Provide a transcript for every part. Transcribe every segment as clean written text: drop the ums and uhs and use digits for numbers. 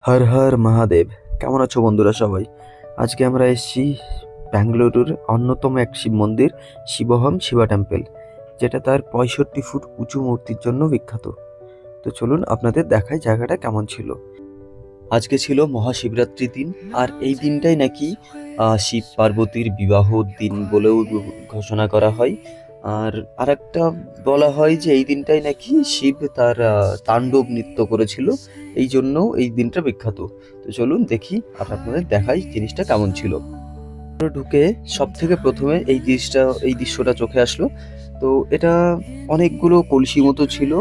হর হর মহাদেব। কেমন আছো বন্ধুরা সবাই? আজকে আমরা এসেছি ব্যাঙ্গালুরুর অন্যতম এক শিব মন্দির, শিবহম শিবা টেম্পল, যেটা তার 65 ফুট উঁচু মূর্তির জন্য বিখ্যাত। তো চলুন আপনাদের দেখাই জায়গাটা কেমন ছিল। আজকে ছিল মহাশিবরাত্রির দিন, আর এই দিনটাই নাকি শিব পার্বতীর বিবাহ দিন বলেও ঘোষণা করা হয়। আর আরেকটা বলা হয় যে এই দিনটাই নাকি শিব তার তাণ্ডব নৃত্য করেছিল, এই জন্য এই দিনটা বিখ্যাত। তো চলুন দেখি আর আপনাদের দেখাই জিনিসটা কেমন ছিল। ঢুকে সব থেকে প্রথমে এই দৃশ্যটা চোখে আসলো। তো এটা অনেকগুলো কলসি মতো ছিল,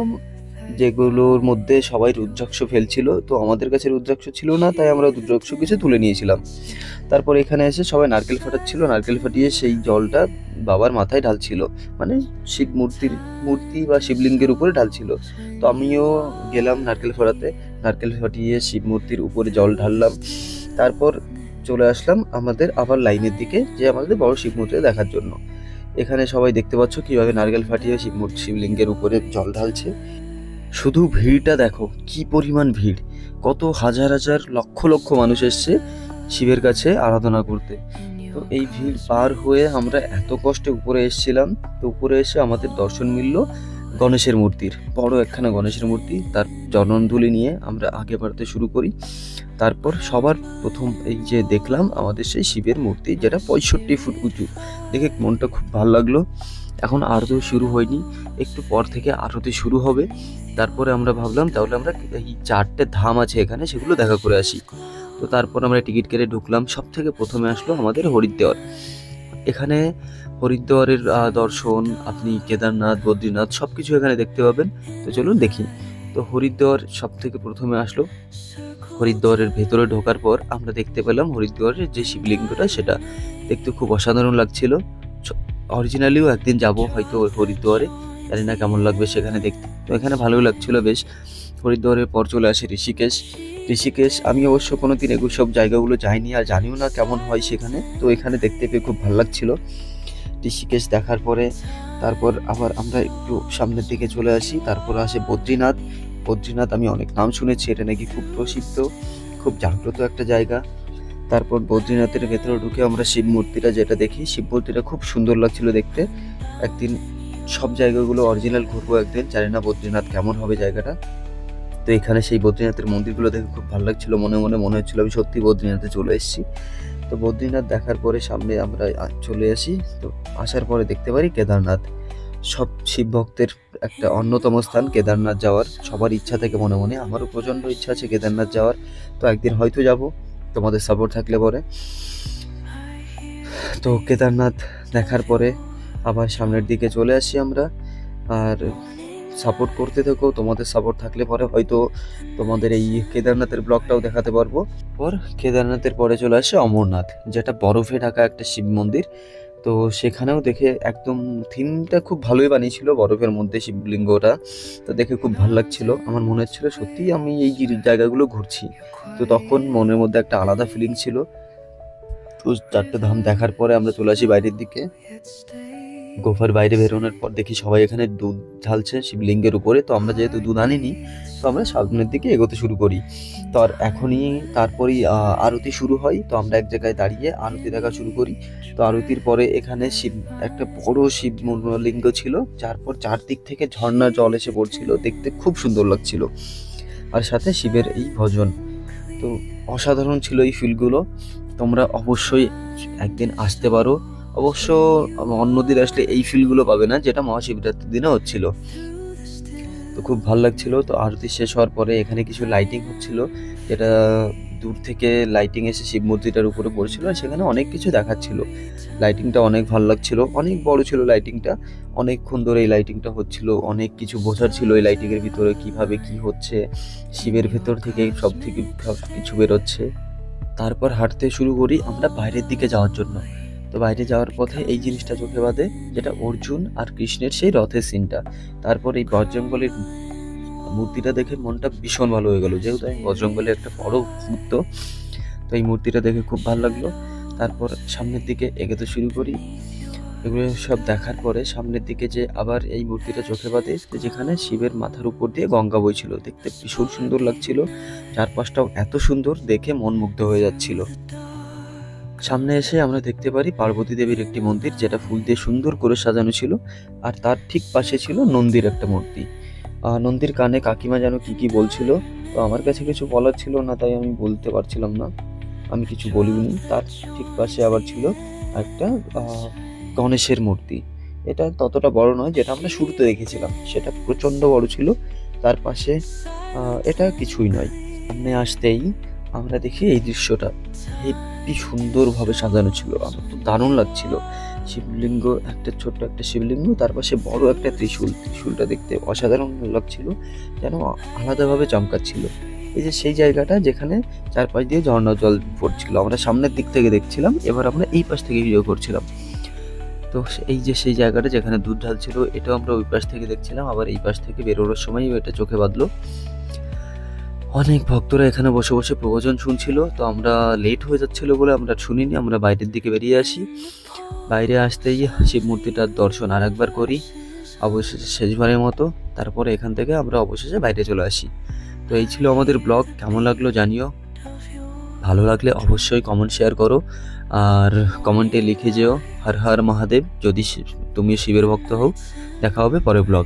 যেগুলোর মধ্যে সবাই রুদ্রাক্ষ ফেলছিল। তো আমাদের কাছে রুদ্রাক্ষ ছিল না, তাই আমরা রুদ্রাক্ষ কিছু তুলে নিয়েছিলাম। তারপর এখানে এসে সবাই নারকেল ফাটাচ্ছিল, নারকেল ফাটিয়ে সেই জলটা বাবার মাথায় ঢালছিল, মানে শিব মূর্তি বা শিবলিঙ্গের উপরে ঢালছিল। তো আমিও গেলাম নারকেল ফাটাতে, নারকেল ফাটিয়ে শিব মূর্তির উপরে জল ঢাললাম। তারপর চলে আসলাম আমাদের আবার লাইনের দিকে, যে আমাদের বড় শিব মূর্তি দেখার জন্য। এখানে সবাই দেখতে পাচ্ছ কিভাবে নারকেল ফাটিয়ে শিবলিঙ্গের উপরে জল ঢালছে। শুধু ভিড়টা দেখো, কি পরিমাণ ভিড়! কত হাজার হাজার লক্ষ লক্ষ মানুষ এসছে শিবের কাছে আরাধনা করতে। তো এই ভিড় পার হয়ে আমরা এত কষ্টে উপরে এসেছিলাম। তো উপরে এসে আমাদের দর্শন মিলল গণেশের মূর্তির, বড় একখানা গণেশের মূর্তি। তার জননধুলি নিয়ে আমরা আগে বাড়তে শুরু করি। তারপর সবার প্রথম এই যে দেখলাম আমাদের সেই শিবের মূর্তি, যেটা 65 ফুট উঁচু। দেখে মনটা খুব ভালো লাগলো। এখন আরতি শুরু হয়নি, একটু পর থেকে আরতি শুরু হবে। তারপরে আমরা ভাবলাম তাহলে আমরা এই 4টে ধাম আছে এখানে, সেগুলো দেখা করে আসি। তো তারপর আমরা টিকিট কেটে ঢুকলাম। সব থেকে প্রথমে আসলো আমাদের হরিদ্বার। এখানে হরিদ্বারের দর্শন, আপনি কেদারনাথ, বদ্রীনাথ সব কিছু এখানে দেখতে পাবেন। তো চলুন দেখি। তো হরিদ্বার সব থেকে প্রথমে আসলো। হরিদ্বারের ভেতরে ঢোকার পর আমরা দেখতে পেলাম হরিদ্বারের যে শিবলিঙ্গটা, সেটা দেখতে খুব অসাধারণ লাগছিল। অরিজিনালিও একদিন যাব হয়তো হরিদ্বারে, জানি না কেমন লাগবে সেখানে দেখতে। তো এখানে ভালোই লাগছিল বেশ। হরিদ্বারের পর চলে আসে ঋষিকেশ। ঋষিকেশ আমি অবশ্য কোনোদিন এগুলো সব জায়গাগুলো যাইনি, আর জানিও না কেমন হয় সেখানে। তো এখানে দেখতে পেয়ে খুব ভালো লাগছিল। ঋষিকেশ দেখার পরে তারপর আবার আমরা একটু সামনের দিকে চলে আসি। তারপর আসে বদ্রীনাথ। বদ্রীনাথ আমি অনেক নাম শুনেছি, এটা নাকি খুব প্রসিদ্ধ, খুব জাগ্রত একটা জায়গা। তারপর বদ্রীনাথের ভেতরে ঢুকে আমরা শিব মূর্তিটা যেটা দেখি, শিব মূর্তিটা খুব সুন্দর লাগছিল দেখতে। একদিন সব জায়গাগুলো অরিজিনাল ঘুরবো একদিন, জানি না বদ্রীনাথ কেমন হবে জায়গাটা। তো এখানে সেই বদ্রীনাথের মন্দিরগুলো দেখে খুব ভালো লাগছিল, মনে মনে মনে হচ্ছিল আমি সত্যি বদ্রীনাথে চলে এসেছি। তো বদ্রীনাথ দেখার পরে সামনে আমরা চলে আসি। তো আসার পরে দেখতে পারি কেদারনাথ। সব শিব ভক্তের একটা অন্যতম স্থান কেদারনাথ যাওয়ার, সবার ইচ্ছা থেকে মনে মনে। আমারও প্রচণ্ড ইচ্ছা আছে কেদারনাথ যাওয়ার। তো একদিন হয়তো যাব, তোমাদের সাপোর্ট থাকলে পরে। তো কেদারনাথ দেখার পরে আবার সামনের দিকে চলে আসি আমরা। আর সাপোর্ট করতে থেকো, তোমাদের সাপোর্ট থাকলে পরে হয়তো তোমাদের এই কেদারনাথের ব্লগটাও দেখাতে পারবো। পর কেদারনাথের পরে চলে আসে অমরনাথ, যেটা বরফে ঢাকা একটা শিব মন্দির। তো সেখানেও দেখে একদম থিমটা খুব ভালোই বানিয়েছিল, বরফের মধ্যে শিবলিঙ্গটা। তো দেখে খুব ভালো লাগছিল, আমার মনে হচ্ছিল সত্যিই আমি এই জায়গাগুলো ঘুরছি। তো তখন মনের মধ্যে একটা আলাদা ফিলিং ছিল। তো 4টে ধাম দেখার পরে আমরা চলে আসি বাইরের দিকে। গোফার বাইরে বেরোনোর পর দেখি সবাই এখানে দুধ ঢালছে শিবলিঙ্গের উপরে। তো আমরা যেহেতু দুধ আনিনি, তো আমরা সামনের দিকে এগোতে শুরু করি। তো আর এখনই তারপরেই আরতি শুরু হয়। তো আমরা এক জায়গায় দাঁড়িয়ে আরতি দেখা শুরু করি। তো আরতির পরে এখানে একটা বড় শিব লিঙ্গ ছিল, যার পর চারদিক থেকে ঝর্ণা জল এসে পড়ছিল, দেখতে খুব সুন্দর লাগছিল। আর সাথে শিবের এই ভজন, তো অসাধারণ ছিল এই ফিলগুলো। তোমরা অবশ্যই একদিন আসতে পারো। অবশ্য অন্যদিন আসলে এই ফিলগুলো পাবে না, যেটা মহাশিবরাত্রির দিনে হচ্ছিল। তো খুব ভালো লাগছিল। তো আরতি শেষ হওয়ার পরে এখানে কিছু লাইটিং হচ্ছিল, যেটা দূর থেকে লাইটিং এসে শিব মূর্তিটার উপরে পড়ছিল, আর সেখানে অনেক কিছু দেখাচ্ছিল। লাইটিংটা অনেক ভালো লাগছিল, অনেক বড় ছিল লাইটিংটা। অনেকক্ষণ ধরে এই লাইটিংটা হচ্ছিল, অনেক কিছু বোঝার ছিল এই লাইটিংয়ের ভিতরে কিভাবে কি হচ্ছে, শিবের ভেতর থেকে সব থেকে কিছু বেরোচ্ছে। তারপর হাঁটতে শুরু করি আমরা বাইরের দিকে যাওয়ার জন্য। তো বাইরে যাওয়ার পথে এই জিনিসটা চোখে বাঁধে, যেটা অর্জুন আর কৃষ্ণের সেই রথের সিনটা। তারপর এই বজরংবলীর মূর্তিটা দেখে মনটা ভীষণ ভালো হয়ে গেল, যেহেতু আমি বজরংবলীর একটা বড় ভক্ত। তো এই মূর্তিটা দেখে খুব ভালো লাগলো। তারপর সামনের দিকে এগোতে শুরু করি। এগুলো সব দেখার পরে সামনের দিকে যে আবার এই মূর্তিটা চোখে বাঁধে, যেখানে শিবের মাথার উপর দিয়ে গঙ্গা বইছিল, দেখতে ভীষণ সুন্দর লাগছিল। চারপাশটাও এত সুন্দর, দেখে মন মুগ্ধ হয়ে যাচ্ছিল। সামনে এসে আমরা দেখতে পারি পার্বতী দেবীর একটি মন্দির, যেটা ফুল দিয়ে সুন্দর করে সাজানো ছিল। আর তার ঠিক পাশে ছিল নন্দীর একটা মূর্তি। নন্দীর কানে কাকিমা যেন কি বলছিল, তো আমার কাছে কিছু বলার ছিল না, তাই আমি বলতে পারছিলাম না, আমি কিছু বলিনি। তার ঠিক পাশে আবার ছিল একটা গণেশের মূর্তি। এটা ততটা বড় নয়, যেটা আমরা শুরুতে দেখেছিলাম সেটা প্রচণ্ড বড় ছিল। তার পাশে এটা কিছুই নয়। সামনে আসতেই আমরা দেখি এই দৃশ্যটা হেব্বি সুন্দরভাবে সাজানো ছিল, আমার তো দারুণ লাগছিল। শিবলিঙ্গ, একটা ছোট্ট একটা শিবলিঙ্গ, তার পাশে বড় একটা ত্রিশূলটা দেখতে অসাধারণ লাগছিল, যেন আলাদাভাবে চমকাচ্ছিল। এই যে সেই জায়গাটা যেখানে চারপাশ দিয়ে ঝর্ণা জল পড়ছিল, আমরা সামনের দিক থেকে দেখছিলাম, এবার আমরা এই পাশ থেকে ভিডিও করছিলাম। তো এই যে সেই জায়গাটা যেখানে দুধ ঢালছিল, এটাও আমরা ওই পাশ থেকে দেখছিলাম, আবার এই পাশ থেকে বেরোনোর সময় এটা চোখে বাঁধলো। অনেক ভক্তরা এখানে বসে বসে প্রবচন শুনছিল, তো আমরা লেট হয়ে যাচ্ছিল বলে আমরা শুনিনি, আমরা বাইরের দিকে বেরিয়ে আসি। বাইরে আসতেই শিব মূর্তিটার দর্শন আর একবার করি, অবশেষে শেষবারের মতো। তারপরে এখান থেকে আমরা অবশেষে বাইরে চলে আসি। তো এই ছিল আমাদের ব্লগ, কেমন লাগলো জানিও। ভালো লাগলে অবশ্যই কমেন্ট শেয়ার করো, আর কমেন্টে লিখে যেও হর হর মহাদেব, যদি তুমি শিবের ভক্ত হও। দেখা হবে পরের ব্লগ।